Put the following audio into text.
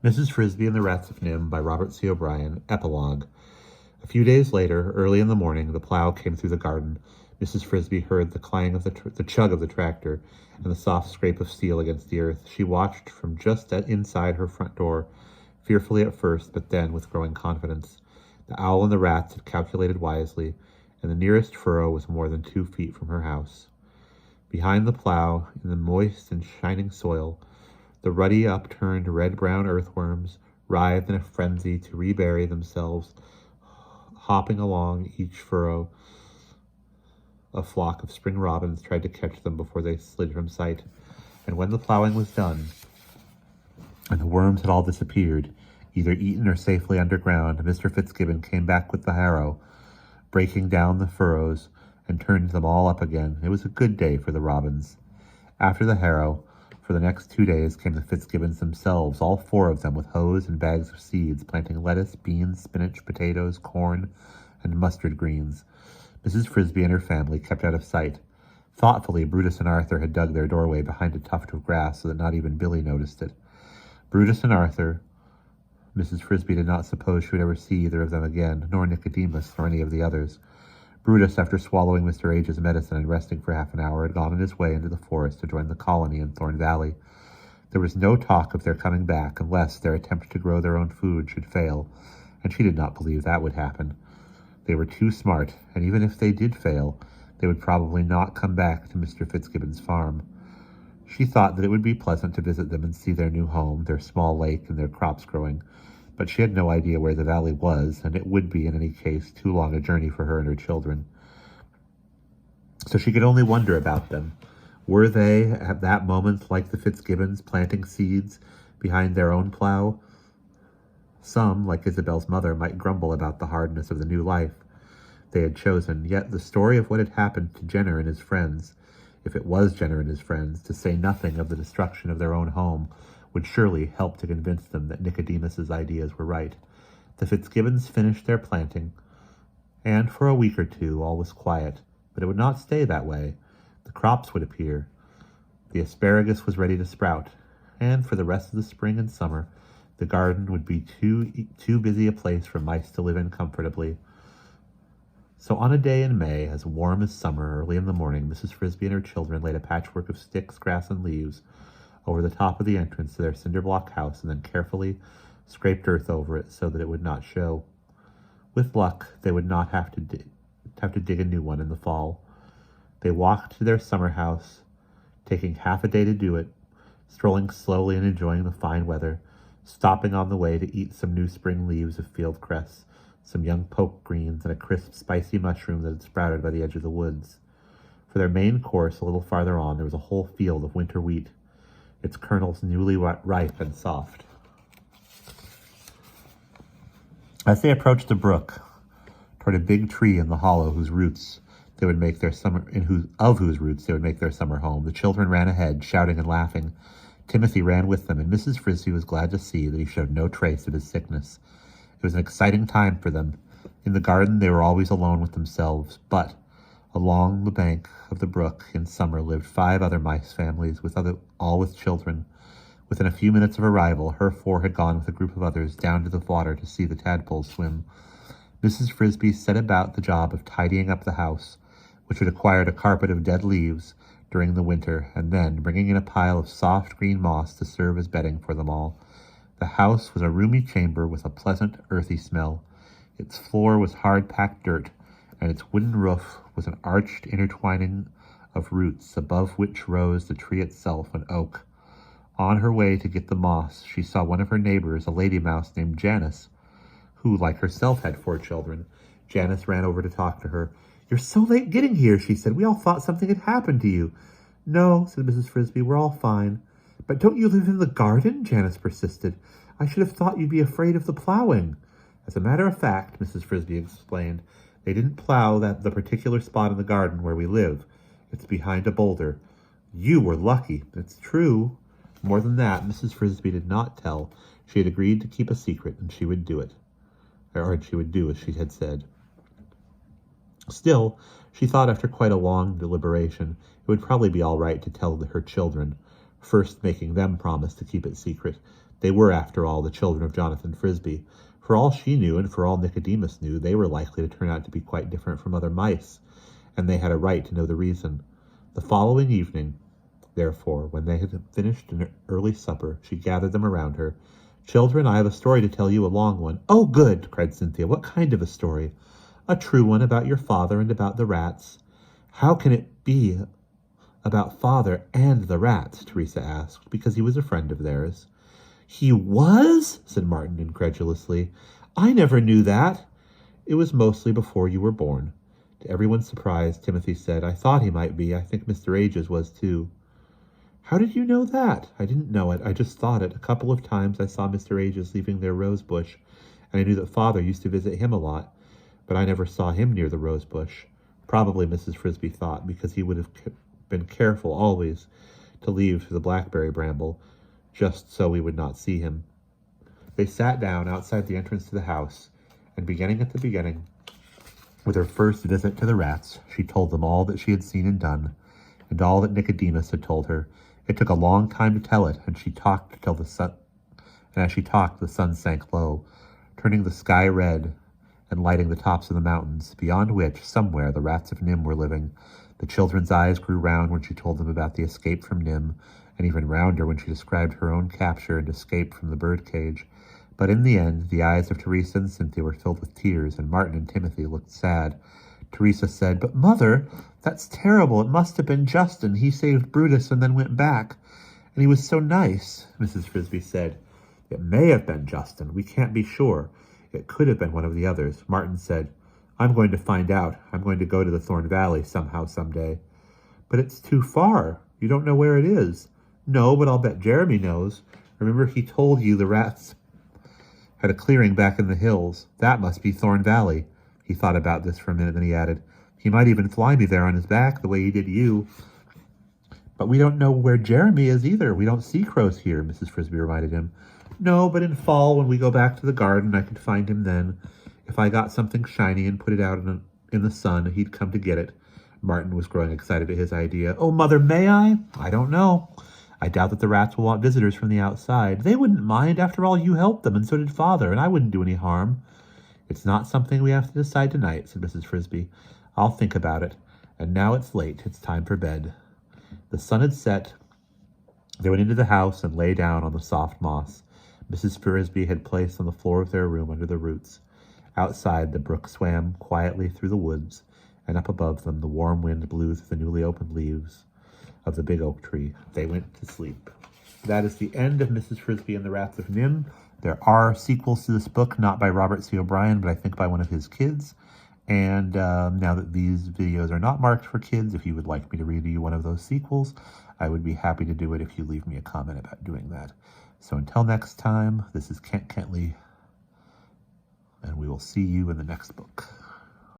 Mrs. Frisby and the Rats of Nimh by Robert C. O'Brien, Epilogue. A few days later, early in the morning, the plow came through the garden. Mrs. Frisby heard the clang of the chug of the tractor and the soft scrape of steel against the earth. She watched from just inside her front door, fearfully at first, but then with growing confidence. The owl and the rats had calculated wisely, and the nearest furrow was more than 2 feet from her house. Behind the plow, in the moist and shining soil, the ruddy upturned red-brown earthworms writhed in a frenzy to rebury themselves, hopping along each furrow. A flock of spring robins tried to catch them before they slid from sight, and when the plowing was done, and the worms had all disappeared, either eaten or safely underground, Mr. Fitzgibbon came back with the harrow, breaking down the furrows, and turned them all up again. It was a good day for the robins. After the harrow, for the next 2 days, came the Fitzgibbons themselves, all 4 of them, with hoes and bags of seeds, planting lettuce, beans, spinach, potatoes, corn, and mustard greens. Mrs. Frisby and her family kept out of sight. Thoughtfully, Brutus and Arthur had dug their doorway behind a tuft of grass so that not even Billy noticed it. Brutus and Arthur, Mrs. Frisby did not suppose she would ever see either of them again, nor Nicodemus, nor any of the others. Brutus, after swallowing Mr. H's medicine and resting for half an hour, had gone on his way into the forest to join the colony in Thorn Valley. There was no talk of their coming back unless their attempt to grow their own food should fail, and she did not believe that would happen. They were too smart, and even if they did fail, they would probably not come back to Mr. Fitzgibbon's farm. She thought that it would be pleasant to visit them and see their new home, their small lake, and their crops growing, but she had no idea where the valley was, and it would be, in any case, too long a journey for her and her children. So she could only wonder about them. Were they, at that moment, like the Fitzgibbons, planting seeds behind their own plow? Some, like Isabel's mother, might grumble about the hardness of the new life they had chosen, yet the story of what had happened to Jenner and his friends, if it was Jenner and his friends, to say nothing of the destruction of their own home, would surely help to convince them that Nicodemus's ideas were right. The Fitzgibbons finished their planting, and for a week or 2 all was quiet, but it would not stay that way. The crops would appear. The asparagus was ready to sprout, and for the rest of the spring and summer, the garden would be too busy a place for mice to live in comfortably. So on a day in May, as warm as summer, early in the morning, Mrs. Frisby and her children laid a patchwork of sticks, grass, and leaves over the top of the entrance to their cinder-block house, and then carefully scraped earth over it so that it would not show. With luck, they would not have to dig a new one in the fall. They walked to their summer house, taking half a day to do it, strolling slowly and enjoying the fine weather, stopping on the way to eat some new spring leaves of field cress, some young poke greens, and a crisp, spicy mushroom that had sprouted by the edge of the woods. For their main course, a little farther on, there was a whole field of winter wheat, its kernels newly ripe and soft. As they approached the brook, toward a big tree in the hollow whose roots they would make their summer home, the children ran ahead, shouting and laughing. Timothy ran with them, and Mrs. Frisby was glad to see that he showed no trace of his sickness. It was an exciting time for them. In the garden they were always alone with themselves, but along the bank of the brook in summer lived 5 other mice families, all with children. Within a few minutes of arrival, her 4 had gone with a group of others down to the water to see the tadpoles swim. Mrs. Frisby set about the job of tidying up the house, which had acquired a carpet of dead leaves during the winter, and then bringing in a pile of soft green moss to serve as bedding for them all. The house was a roomy chamber with a pleasant, earthy smell. Its floor was hard-packed dirt, and its wooden roof was an arched intertwining of roots, above which rose the tree itself, an oak. On her way to get the moss, she saw one of her neighbors, a lady mouse named Janice, who, like herself, had 4 children. Janice ran over to talk to her. "You're so late getting here," she said. "We all thought something had happened to you." "No," said Mrs. Frisby, "we're all fine." "But don't you live in the garden?" Janice persisted. "I should have thought you'd be afraid of the plowing." "As a matter of fact," Mrs. Frisby explained, "they didn't plow the particular spot in the garden where we live. It's behind a boulder. You were lucky." "It's true." More than that, Mrs. Frisby did not tell. She had agreed to keep a secret, and she would do it. Or she would do as she had said. Still, she thought after quite a long deliberation, it would probably be all right to tell her children. first making them promise to keep it secret. They were, after all, the children of Jonathan Frisby. For all she knew, and for all Nicodemus knew, they were likely to turn out to be quite different from other mice, and they had a right to know the reason. The following evening, therefore, when they had finished an early supper, she gathered them around her. "Children, I have a story to tell you, a long one." "Oh, good!" cried Cynthia. "What kind of a story?" "A true one, about your father and about the rats." "How can it be about father and the rats?" Teresa asked. "Because he was a friend of theirs." "He was?" said Martin incredulously. "I never knew that." "It was mostly before you were born." To everyone's surprise, Timothy said, "I thought he might be. I think Mr. Ages was too." "How did you know that?" "I didn't know it. I just thought it. A couple of times I saw Mr. Ages leaving their rose bush, and I knew that father used to visit him a lot, but I never saw him near the rose bush." Probably, Mrs. Frisby thought, because he would have been careful always to leave the blackberry bramble, just so we would not see him. They sat down outside the entrance to the house, and beginning at the beginning, with her first visit to the rats, she told them all that she had seen and done, and all that Nicodemus had told her. It took a long time to tell it, and she talked till the sun, and as she talked, the sun sank low, turning the sky red and lighting the tops of the mountains, beyond which, somewhere, the Rats of Nimh were living. The children's eyes grew round when she told them about the escape from Nimh, and even rounder when she described her own capture and escape from the birdcage. But in the end, the eyes of Teresa and Cynthia were filled with tears, and Martin and Timothy looked sad. Teresa said, "But, Mother, that's terrible. It must have been Justin. He saved Brutus and then went back. And he was so nice." Mrs. Frisby said, "It may have been Justin. We can't be sure. It could have been one of the others." Martin said, "I'm going to find out. I'm going to go to the Thorn Valley somehow, someday." "But it's too far. You don't know where it is." "No, but I'll bet Jeremy knows. Remember, he told you the rats had a clearing back in the hills. That must be Thorn Valley." He thought about this for a minute, then he added, "He might even fly me there on his back, the way he did you." "But we don't know where Jeremy is either. We don't see crows here," Mrs. Frisby reminded him. "No, but in fall, when we go back to the garden, I could find him then. If I got something shiny and put it out in the sun, he'd come to get it." Martin was growing excited at his idea. "Oh, Mother, may I?" "I don't know. I doubt that the rats will want visitors from the outside." "They wouldn't mind. After all, you helped them, and so did Father, and I wouldn't do any harm." "It's not something we have to decide tonight," said Mrs. Frisby. "I'll think about it. And now it's late. It's time for bed." The sun had set. They went into the house and lay down on the soft moss Mrs. Frisby had placed on the floor of their room under the roots. Outside, the brook swam quietly through the woods, and up above them the warm wind blew through the newly opened leaves of the big oak tree. They went to sleep. That is the end of Mrs. Frisby and the Rats of Nimh. There are sequels to this book, not by Robert C. O'Brien, but I think by one of his kids. And now that these videos are not marked for kids, if you would like me to read you one of those sequels, I would be happy to do it if you leave me a comment about doing that. So until next time, this is Kent Kentley, and we will see you in the next book.